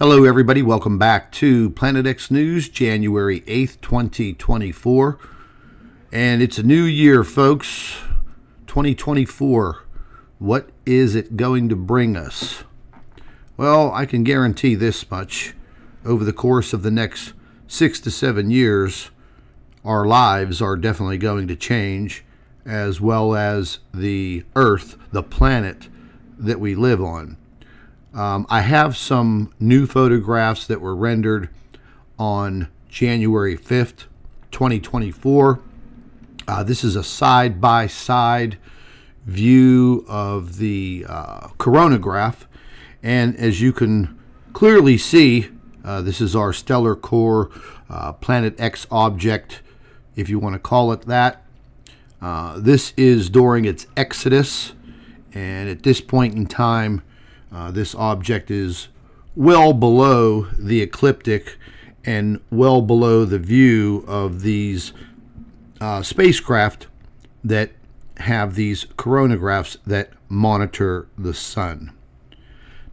Hello, everybody. Welcome back to Planet X News, January 8th, 2024. And it's a new year, folks. 2024. What is it going to bring us? Well, I can guarantee this much. Over the course of the next 6 to 7 years, our lives are definitely going to change, as well as the Earth, the planet that we live on. I have some new photographs that were rendered on January 5th, 2024. This is a side-by-side view of the coronagraph. And as you can clearly see, this is our stellar core Planet X object, if you want to call it that. This is during its exodus. And at this point in time, this object is well below the ecliptic and well below the view of these spacecraft that have these coronagraphs that monitor the sun.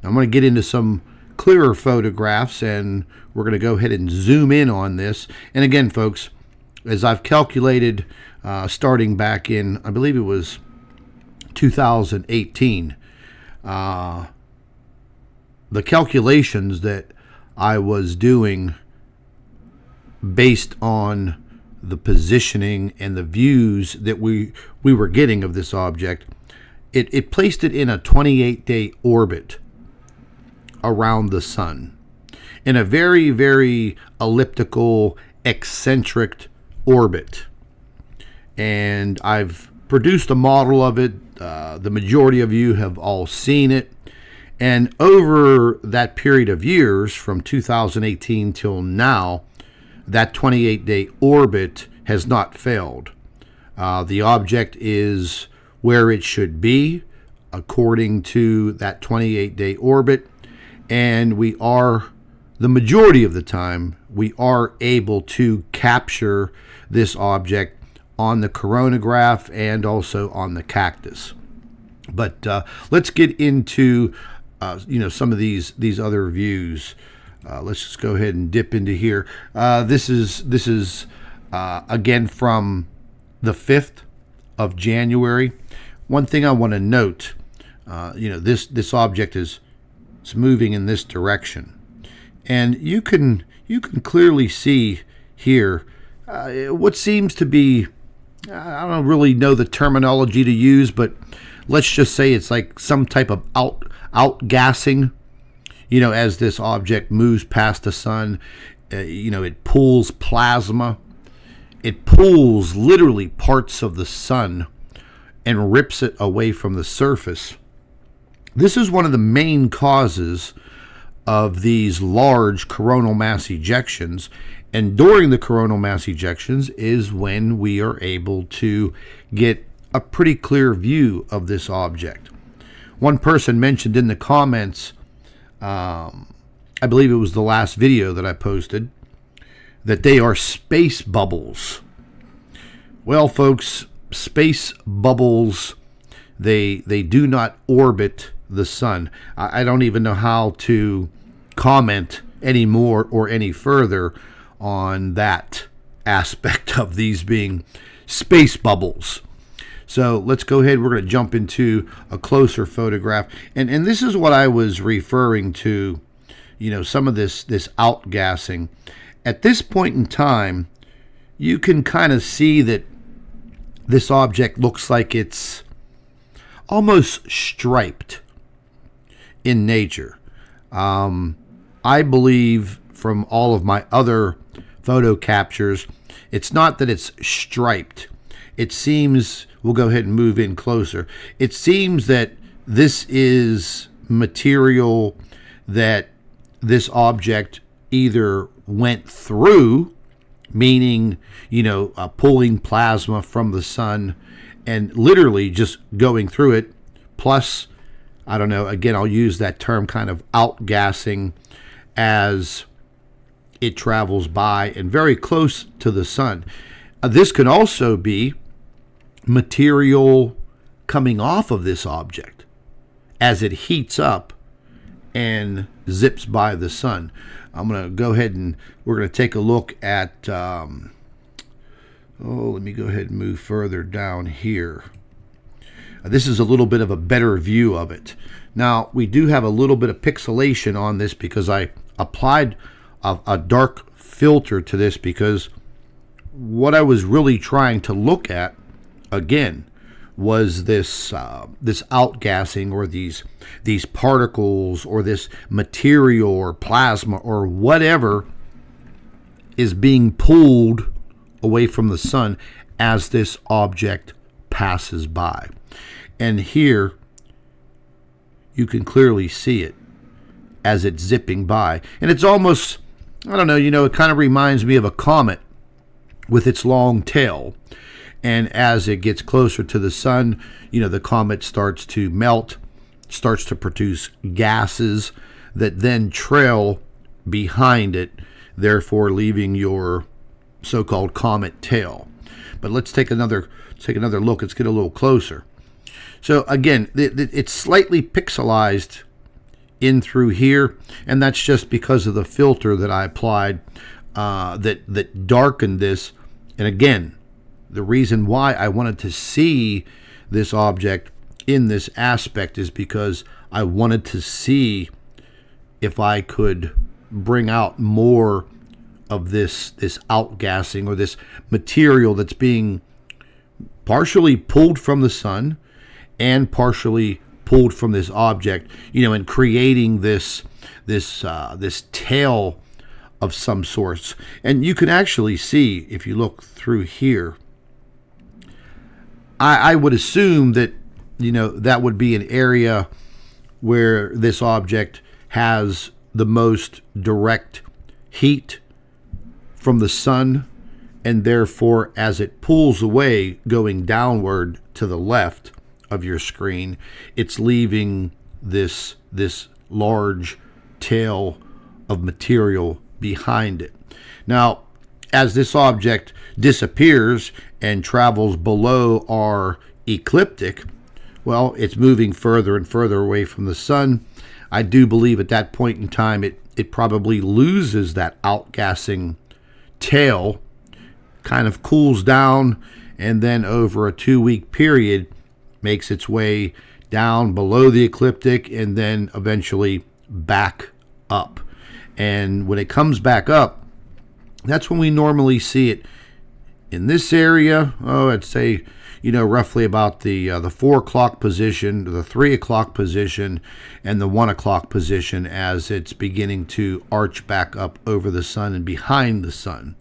Now I'm going to get into some clearer photographs, and we're going to go ahead and zoom in on this. And again, folks, as I've calculated, starting back in, I believe it was 2018, the calculations that I was doing based on the positioning and the views that we were getting of this object, it placed it in a 28-day orbit around the sun, in a very, very elliptical, eccentric orbit. And I've produced a model of it. The majority of you have all seen it. And over that period of years, from 2018 till now, that 28-day orbit has not failed. The object is where it should be according to that 28-day orbit. And we are, the majority of the time, we are able to capture this object on the coronagraph and also on the cactus. But let's get into some of these other views. Let's just go ahead and dip into here. This is again from the 5th of January. One thing I want to note, this object is moving in this direction, and you can clearly see here what seems to be, I don't really know the terminology to use, but let's just say it's like some type of outgassing. As this object moves past the sun, it pulls plasma. It pulls literally parts of the sun and rips it away from the surface. This is one of the main causes of these large coronal mass ejections. And during the coronal mass ejections is when we are able to get a pretty clear view of this object. One person mentioned in the comments, I believe it was the last video that I posted, that they are space bubbles. Well, folks, space bubbles, they do not orbit the sun. I don't even know how to comment any more or any further on that aspect of these being space bubbles. So let's go ahead. We're going to jump into a closer photograph. And this is what I was referring to, some of this outgassing. At this point in time, you can kind of see that this object looks like it's almost striped in nature. I believe from all of my other photo captures, it's not that it's striped. It seems, we'll go ahead and move in closer. It seems that this is material that this object either went through, meaning, pulling plasma from the sun and literally just going through it, plus, I don't know, again, I'll use that term kind of outgassing as it travels by and very close to the sun. This could also be material coming off of this object as it heats up and zips by the sun. I'm going to go ahead and we're going to take a look at, let me go ahead and move further down here. This is a little bit of a better view of it. Now, we do have a little bit of pixelation on this because I applied a dark filter to this, because what I was really trying to look at, again, was this outgassing, or these particles, or this material or plasma or whatever is being pulled away from the sun as this object passes by. And here you can clearly see it as it's zipping by. And it's almost, I don't know, it kind of reminds me of a comet with its long tail. And as it gets closer to the sun, the comet starts to melt, starts to produce gases that then trail behind it, therefore leaving your so-called comet tail. But let's take another look. Let's get a little closer. So again, it's slightly pixelized in through here, and that's just because of the filter that I applied that darkened this. And again, the reason why I wanted to see this object in this aspect is because I wanted to see if I could bring out more of this outgassing, or this material that's being partially pulled from the sun and partially pulled from this object, and creating this tail of some sorts. And you can actually see, if you look through here, I would assume that that would be an area where this object has the most direct heat from the sun, and therefore as it pulls away going downward to the left of your screen, it's leaving this large tail of material behind it. Now, as this object disappears and travels below our ecliptic, well, it's moving further and further away from the sun. I do believe at that point in time it probably loses that outgassing tail, kind of cools down, and then over a 2-week period makes its way down below the ecliptic and then eventually back up. And when it comes back up, that's when we normally see it in this area. I'd say, roughly about the 4 o'clock position, the 3 o'clock position, and the 1 o'clock position, as it's beginning to arch back up over the sun and behind the sun.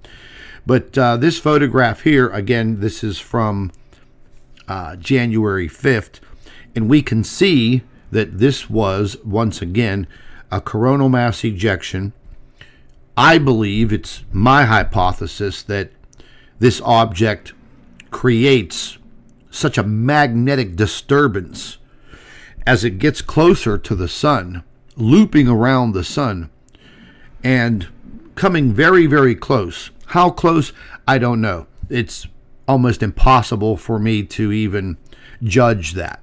But this photograph here, again, this is from January 5th, and we can see that this was, once again, a coronal mass ejection. I believe, it's my hypothesis, that this object creates such a magnetic disturbance as it gets closer to the sun, looping around the sun and coming very, very close. How close, I don't know. It's almost impossible for me to even judge that.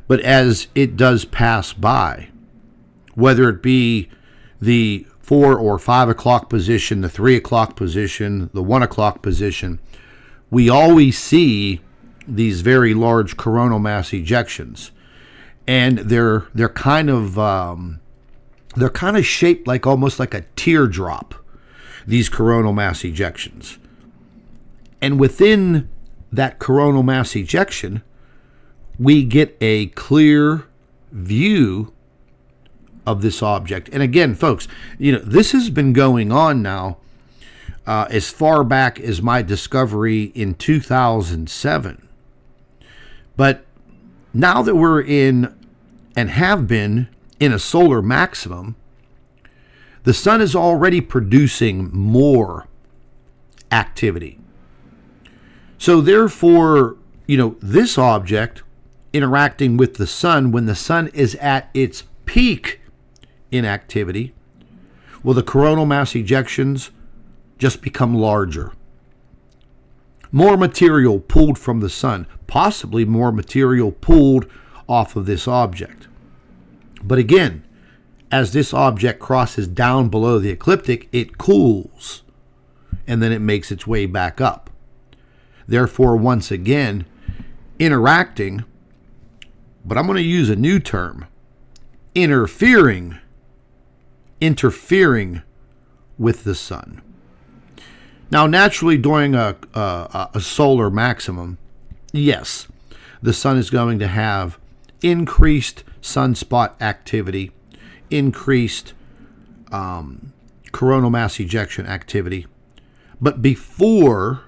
But as it does pass by, whether it be the 4 or 5 o'clock position, the 3 o'clock position, the 1 o'clock position, we always see these very large coronal mass ejections, and they're kind of shaped like almost like a teardrop, these coronal mass ejections. And within that coronal mass ejection, we get a clear view of this object. And again, folks, this has been going on now as far back as my discovery in 2007. But now that we're in, and have been, in a solar maximum, the sun is already producing more activity. So therefore, this object interacting with the sun when the sun is at its peak in activity, well, the coronal mass ejections just become larger. More material pulled from the sun, possibly more material pulled off of this object. But again, as this object crosses down below the ecliptic, it cools, and then it makes its way back up. Therefore, once again, interacting, but I'm going to use a new term, interfering with the sun. Now, naturally, during a solar maximum, yes, the sun is going to have increased sunspot activity, increased coronal mass ejection activity. But before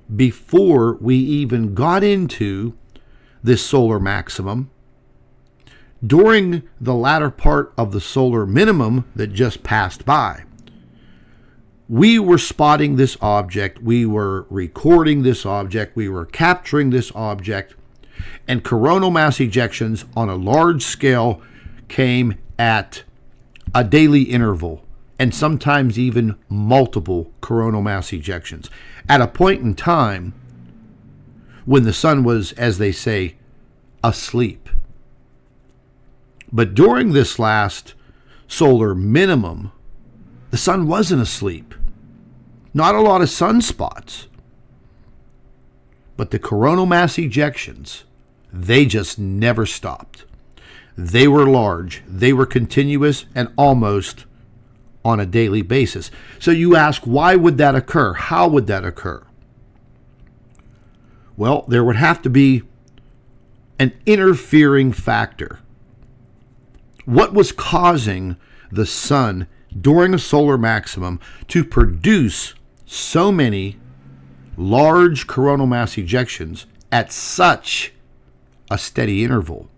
we even got into this solar maximum, during the latter part of the solar minimum that just passed by, we were spotting this object, we were recording this object, we were capturing this object, and coronal mass ejections on a large scale came at a daily interval, and sometimes even multiple coronal mass ejections at a point in time when the sun was, as they say, asleep. But during this last solar minimum, the sun wasn't asleep. Not a lot of sunspots. But the coronal mass ejections, they just never stopped. They were large, they were continuous, and almost on a daily basis. So you ask, why would that occur? How would that occur? Well, there would have to be an interfering factor. What was causing the sun during a solar maximum to produce so many large coronal mass ejections at such a steady interval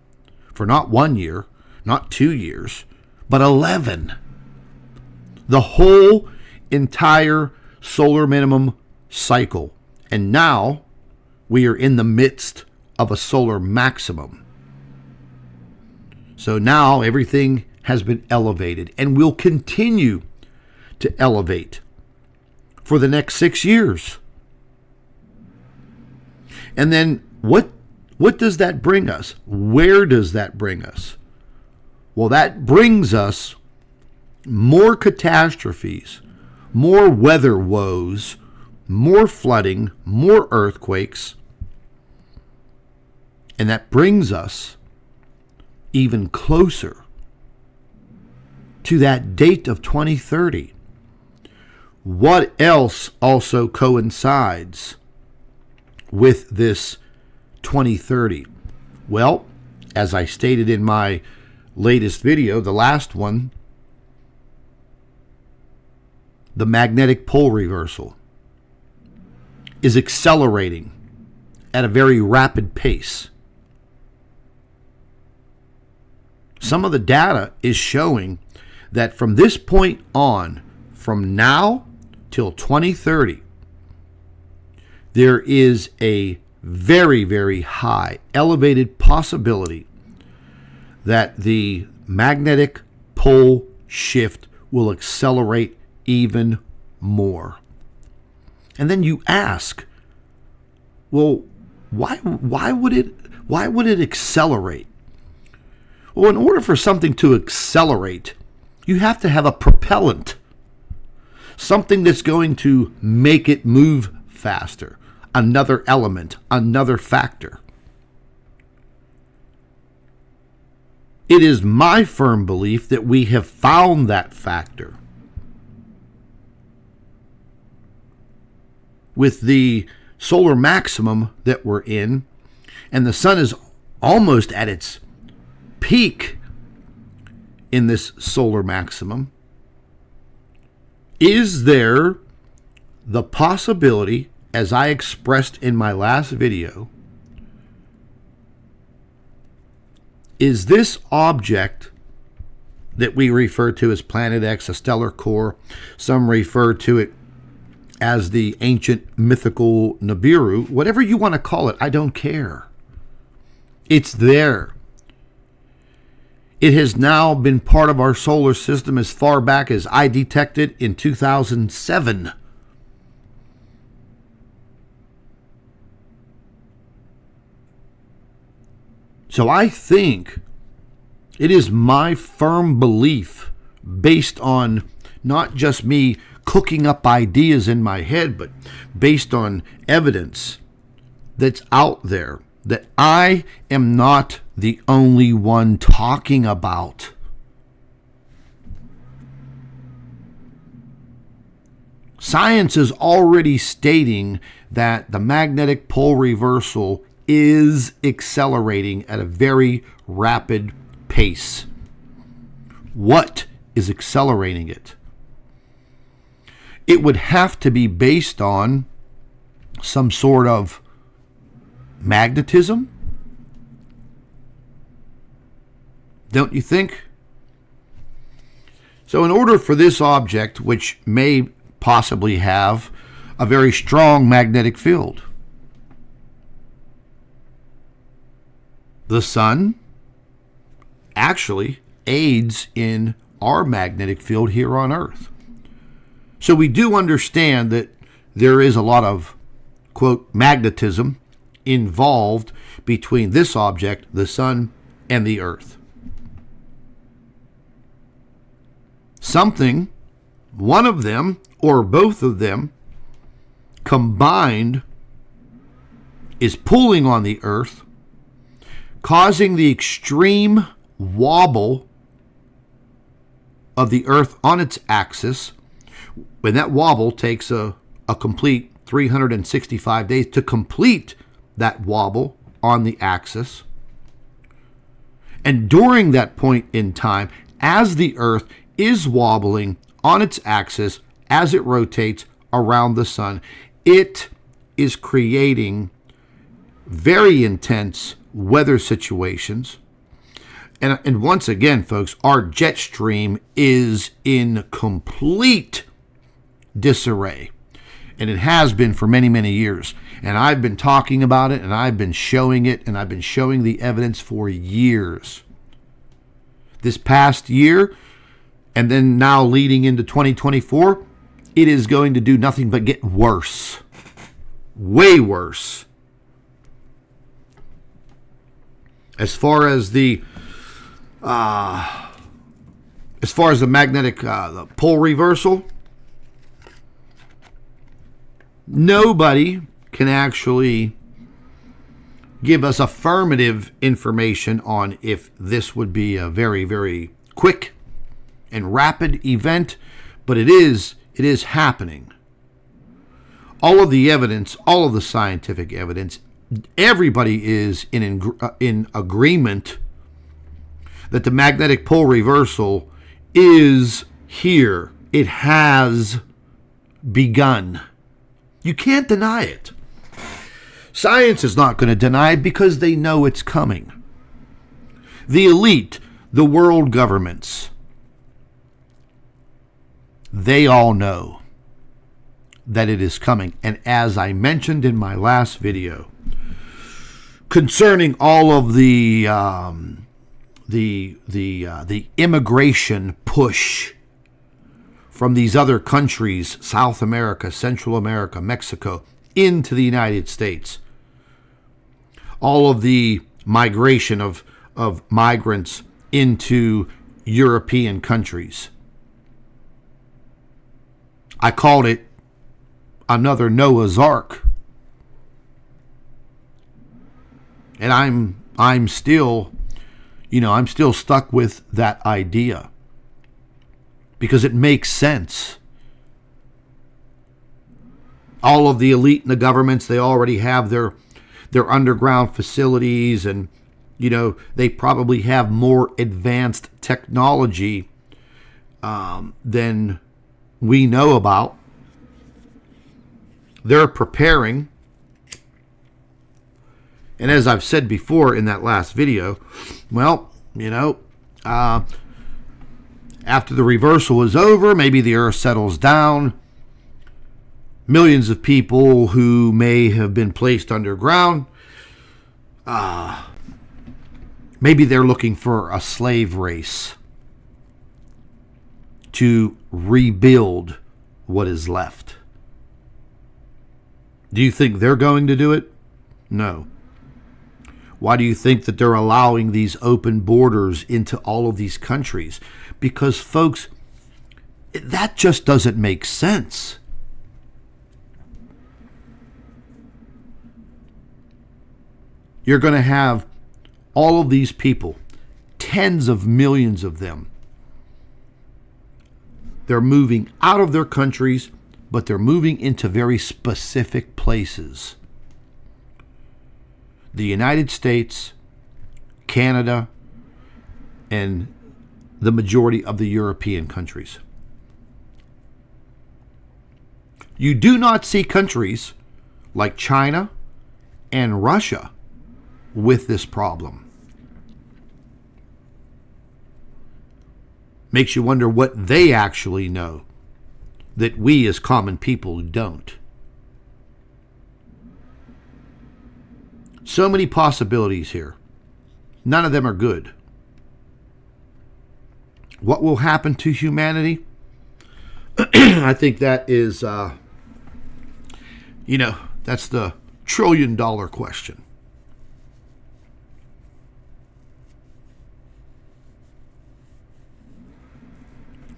for not 1 year, not 2 years, but 11? The whole entire solar minimum cycle. And now we are in the midst of a solar maximum. So now everything has been elevated and will continue to elevate for the next 6 years. And then what does that bring us? Where does that bring us? Well, that brings us more catastrophes, more weather woes, more flooding, more earthquakes. And that brings us even closer to that date of 2030. What else also coincides with this 2030? Well, as I stated in my latest video, the last one, the magnetic pole reversal is accelerating at a very rapid pace. Some of the data is showing that from this point on, from now till 2030, there is a very, very high, elevated possibility that the magnetic pole shift will accelerate even more. And then you ask, well, why would it accelerate? Well, in order for something to accelerate, you have to have a propellant, something that's going to make it move faster, another element, another factor. It is my firm belief that we have found that factor. With the solar maximum that we're in, and the sun is almost at its peak in this solar maximum, is there the possibility, as I expressed in my last video, is this object that we refer to as Planet X, a stellar core, some refer to it as the ancient mythical Nibiru, whatever you want to call it, I don't care. It's there. It has now been part of our solar system as far back as I detected in 2007. So I think It is my firm belief, based on not just me cooking up ideas in my head, but based on evidence that's out there, that I am not the only one talking about science is already stating that the magnetic pole reversal is accelerating at a very rapid pace. What is accelerating it? It would have to be based on some sort of magnetism, don't you think? So in order for this object, which may possibly have a very strong magnetic field, the sun actually aids in our magnetic field here on Earth. So we do understand that there is a lot of, quote, magnetism involved between this object, the sun, and the Earth. Something, one of them or both of them combined, is pulling on the Earth, causing the extreme wobble of the Earth on its axis. When that wobble takes a complete 365 days to complete that wobble on the axis. And during that point in time, as the Earth is wobbling on its axis, as it rotates around the sun, it is creating very intense weather situations. And once again, folks, our jet stream is in complete disarray. And it has been for many, many years. And I've been talking about it, and I've been showing it, and I've been showing the evidence for years. This past year, and then now leading into 2024, it is going to do nothing but get worse. Way worse. As far as the magnetic the pole reversal, nobody can actually give us affirmative information on if this would be a very, very quick and rapid event, but it is happening. All of the evidence, all of the scientific evidence, everybody is in agreement that the magnetic pole reversal is here. It has begun. You can't deny it. Science is not going to deny it because they know it's coming. The elite, the world governments, they all know that it is coming. And as I mentioned in my last video, concerning all of the immigration push from these other countries, South America, Central America, Mexico, into the United States, all of the migration of migrants into European countries, I called it another Noah's Ark. And I'm still stuck with that idea because it makes sense. All of the elite in the governments, they already have their underground facilities, and they probably have more advanced technology than we know about. They're preparing. And as I've said before in that last video, after the reversal is over, maybe the Earth settles down. Millions of people who may have been placed underground, maybe they're looking for a slave race to rebuild what is left. Do you think they're going to do it? No. Why do you think that they're allowing these open borders into all of these countries? Because, folks, that just doesn't make sense. You're going to have all of these people, tens of millions of them. They're moving out of their countries, but they're moving into very specific places. The United States, Canada, and the majority of the European countries. You do not see countries like China and Russia with this problem. Makes you wonder what they actually know that we as common people don't. So many possibilities here. None of them are good. What will happen to humanity? I think that is, that's the $1 trillion question.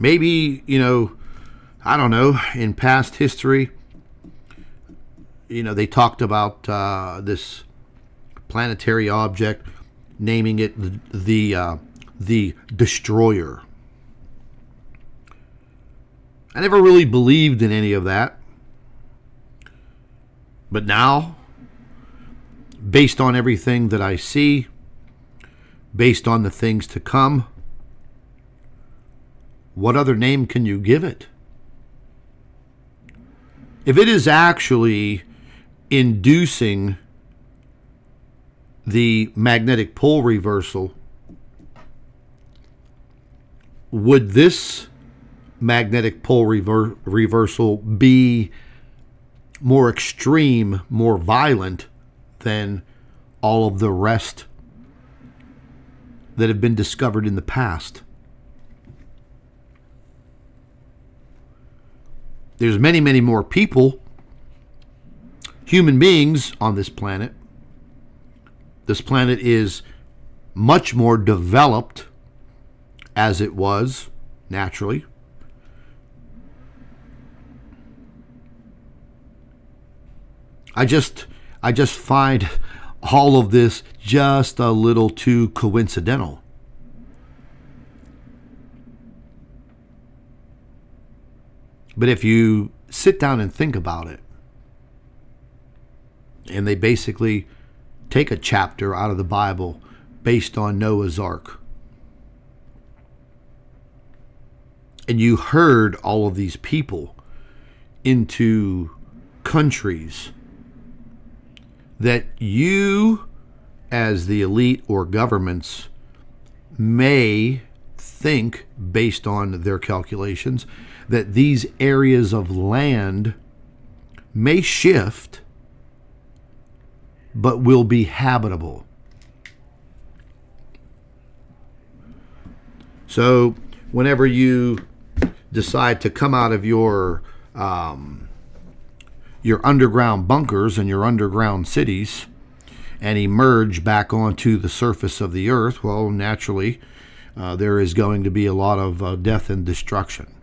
Maybe, I don't know, in past history, they talked about this planetary object, naming it the Destroyer. I never really believed in any of that. But now, based on everything that I see, based on the things to come, what other name can you give it? If it is actually inducing the magnetic pole reversal, would this magnetic pole reversal be more extreme, more violent than all of the rest that have been discovered in the past? There's many, many more people, human beings on this planet. This planet is much more developed as it was naturally. I just find all of this just a little too coincidental. But if you sit down and think about it, and they basically take a chapter out of the Bible based on Noah's Ark, and you herd all of these people into countries that you, as the elite or governments, may think, based on their calculations, that these areas of land may shift, but will be habitable. So whenever you decide to come out of your underground bunkers and your underground cities and emerge back onto the surface of the earth, well, naturally, there is going to be a lot of death and destruction.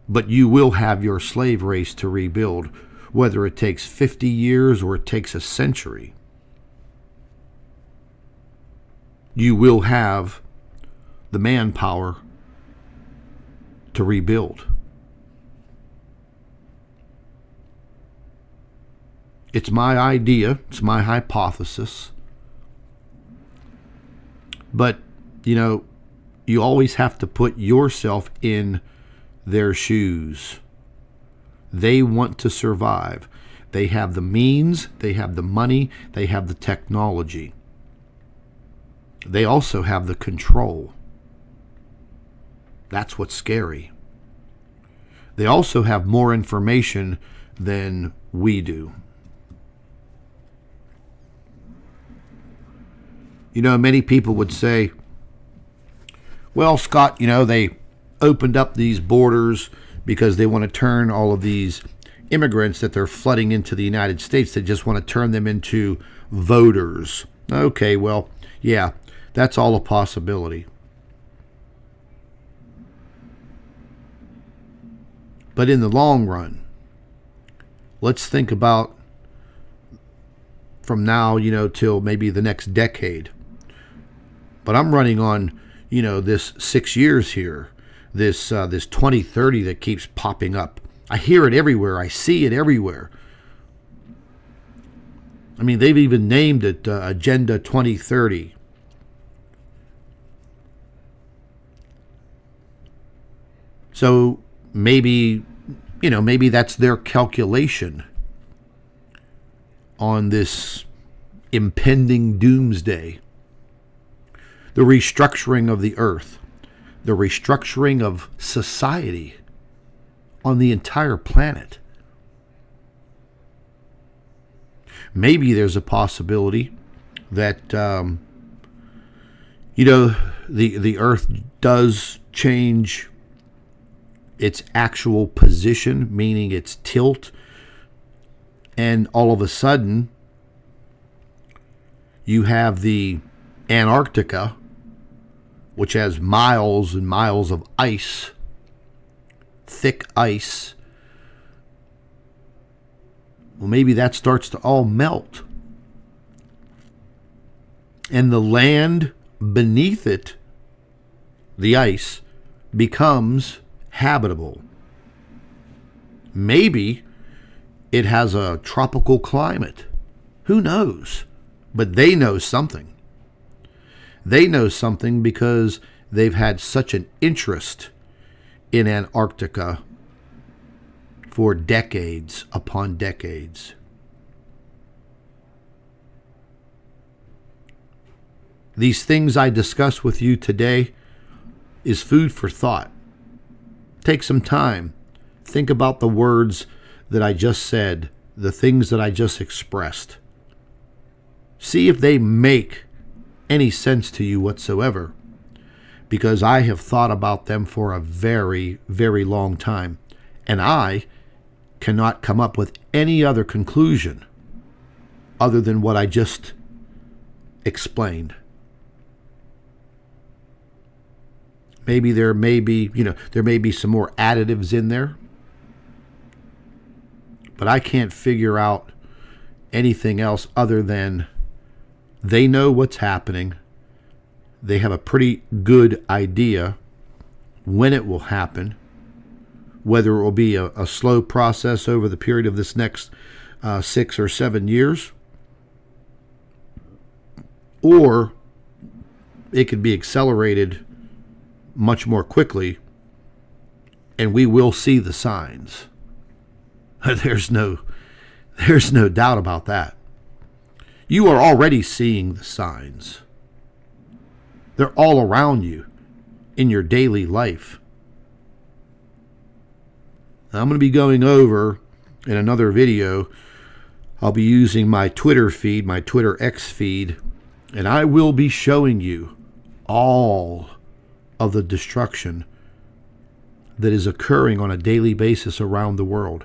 But you will have your slave race to rebuild, whether it takes 50 years or it takes a century. You will have the manpower to rebuild. It's my idea, it's my hypothesis. But, you always have to put yourself in their shoes. They want to survive. They have the means, they have the money, they have the technology. They also have the control. That's what's scary. They also have more information than we do. Many people would say, well, Scott, they opened up these borders because they want to turn all of these immigrants that they're flooding into the United States. They just want to turn them into voters. Okay, well, yeah, that's all a possibility. But in the long run, let's think about from now, till maybe the next decade. But I'm running on, this 6 years here, this 2030 that keeps popping up. I hear it everywhere. I see it everywhere. I mean, they've even named it Agenda 2030. So maybe that's their calculation on this impending doomsday. The restructuring of the earth, the restructuring of society on the entire planet. Maybe there's a possibility that, the earth does change its actual position, meaning its tilt, and all of a sudden you have the Antarctica, which has miles and miles of ice, thick ice. Well, maybe that starts to all melt. And the land beneath it, the ice, becomes habitable. Maybe it has a tropical climate. Who knows? But they know something. They know something because they've had such an interest in Antarctica for decades upon decades. These things I discuss with you today is food for thought. Take some time. Think about the words that I just said, the things that I just expressed. See if they make any sense to you whatsoever, because I have thought about them for a very, very long time, and I cannot come up with any other conclusion other than what I just explained. Maybe there may be some more additives in there, but I can't figure out anything else other than they know what's happening. They have a pretty good idea when it will happen, whether it will be a slow process over the period of this next 6 or 7 years, or it could be accelerated much more quickly, and we will see the signs. There's no doubt about that. You are already seeing the signs. They're all around you in your daily life. Now, I'm going to be going over in another video. I'll be using my Twitter feed, my Twitter X feed, and I will be showing you all of the destruction that is occurring on a daily basis around the world.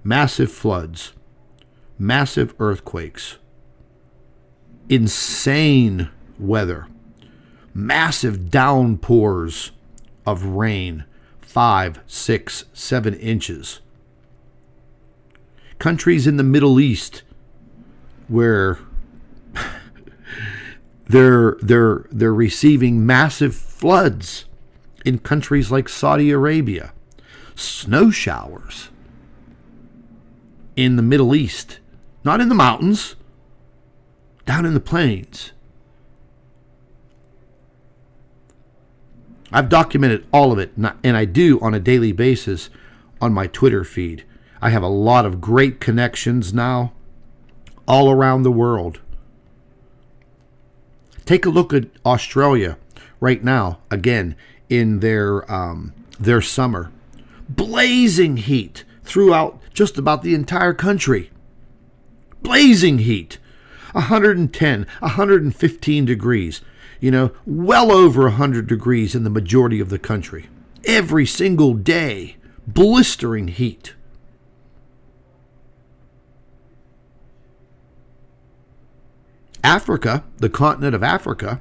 Massive floods, massive earthquakes, insane weather, massive downpours of rain, 5, 6, 7 inches. Countries in the Middle East where they're receiving massive floods in countries like Saudi Arabia, snow showers in the Middle East, not in the mountains, down in the plains. I've documented all of it, and I do on a daily basis on my Twitter feed. I have a lot of great connections now all around the world. Take a look at Australia right now, again, in their summer. Blazing heat throughout just about the entire country. Blazing heat. 110, 115 degrees. Well over 100 degrees in the majority of the country. Every single day. Blistering heat. Africa, the continent of Africa,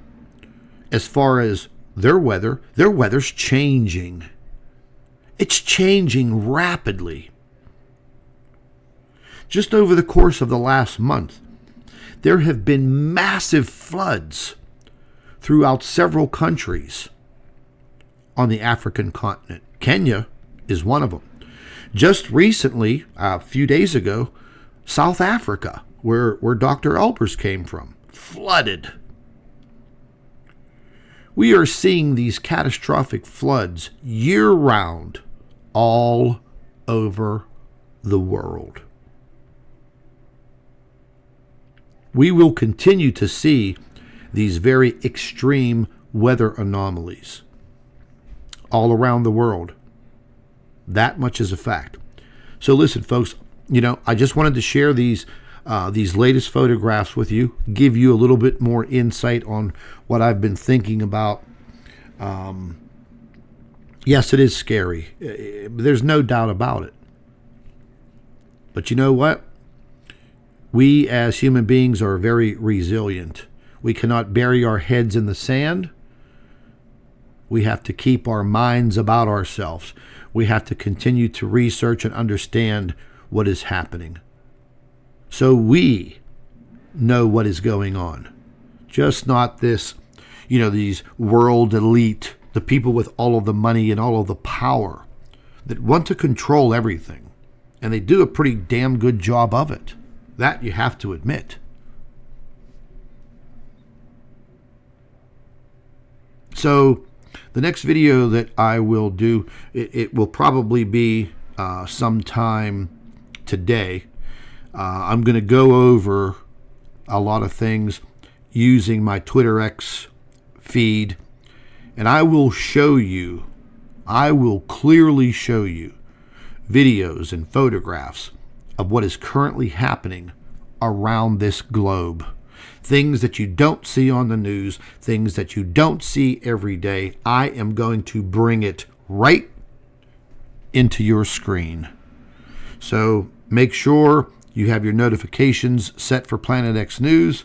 as far as their weather's changing. It's changing rapidly. Just over the course of the last month, there have been massive floods throughout several countries on the African continent. Kenya is one of them. Just recently, a few days ago, South Africa, where Dr. Elbers came from, flooded. We are seeing these catastrophic floods year-round all over the world. We will continue to see these very extreme weather anomalies all around the world. That much is a fact. So listen, folks, I just wanted to share these latest photographs with you, give you a little bit more insight on what I've been thinking about. Yes, it is scary. There's no doubt about it. But you know what? We as human beings are very resilient. We cannot bury our heads in the sand. We have to keep our minds about ourselves. We have to continue to research and understand what is happening, so we know what is going on. Just not this, these world elite, the people with all of the money and all of the power that want to control everything. And they do a pretty damn good job of it. That you have to admit. So the next video that I will do, it will probably be sometime today. I'm going to go over a lot of things using my Twitter X feed, and I will clearly show you videos and photographs of what is currently happening around this globe. Things that you don't see on the news, things that you don't see every day. I am going to bring it right into your screen. So make sure you have your notifications set for Planet X News.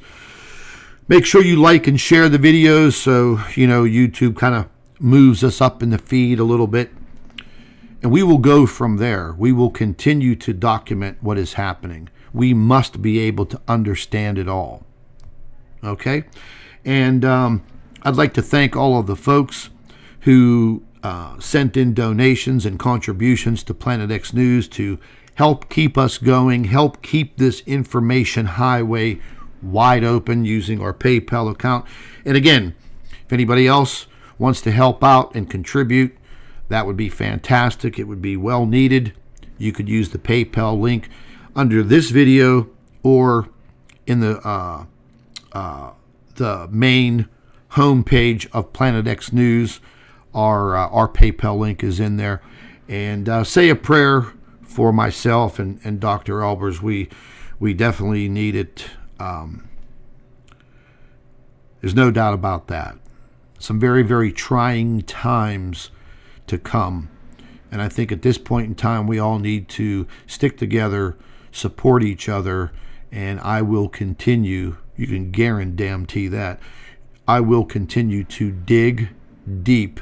Make sure you like and share the videos so, YouTube kind of moves us up in the feed a little bit. And we will go from there. We will continue to document what is happening. We must be able to understand it all. Okay? And I'd like to thank all of the folks who sent in donations and contributions to Planet X News to help keep us going, help keep this information highway wide open using our PayPal account. And again, if anybody else wants to help out and contribute, that would be fantastic. It would be well needed. You could use the PayPal link under this video or in the main homepage of Planet X News. Our PayPal link is in there. And say a prayer for myself and Dr. Elbers. We definitely need it. There's no doubt about that. Some very, very trying times to come. And I think at this point in time, we all need to stick together, support each other, and I will continue, you can guarantee that, I will continue to dig deep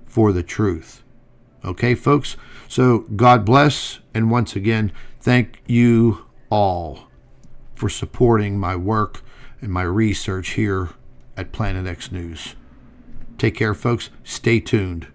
for the truth. Okay, folks? So God bless, and once again, thank you all for supporting my work and my research here at Planet X News. Take care, folks. Stay tuned.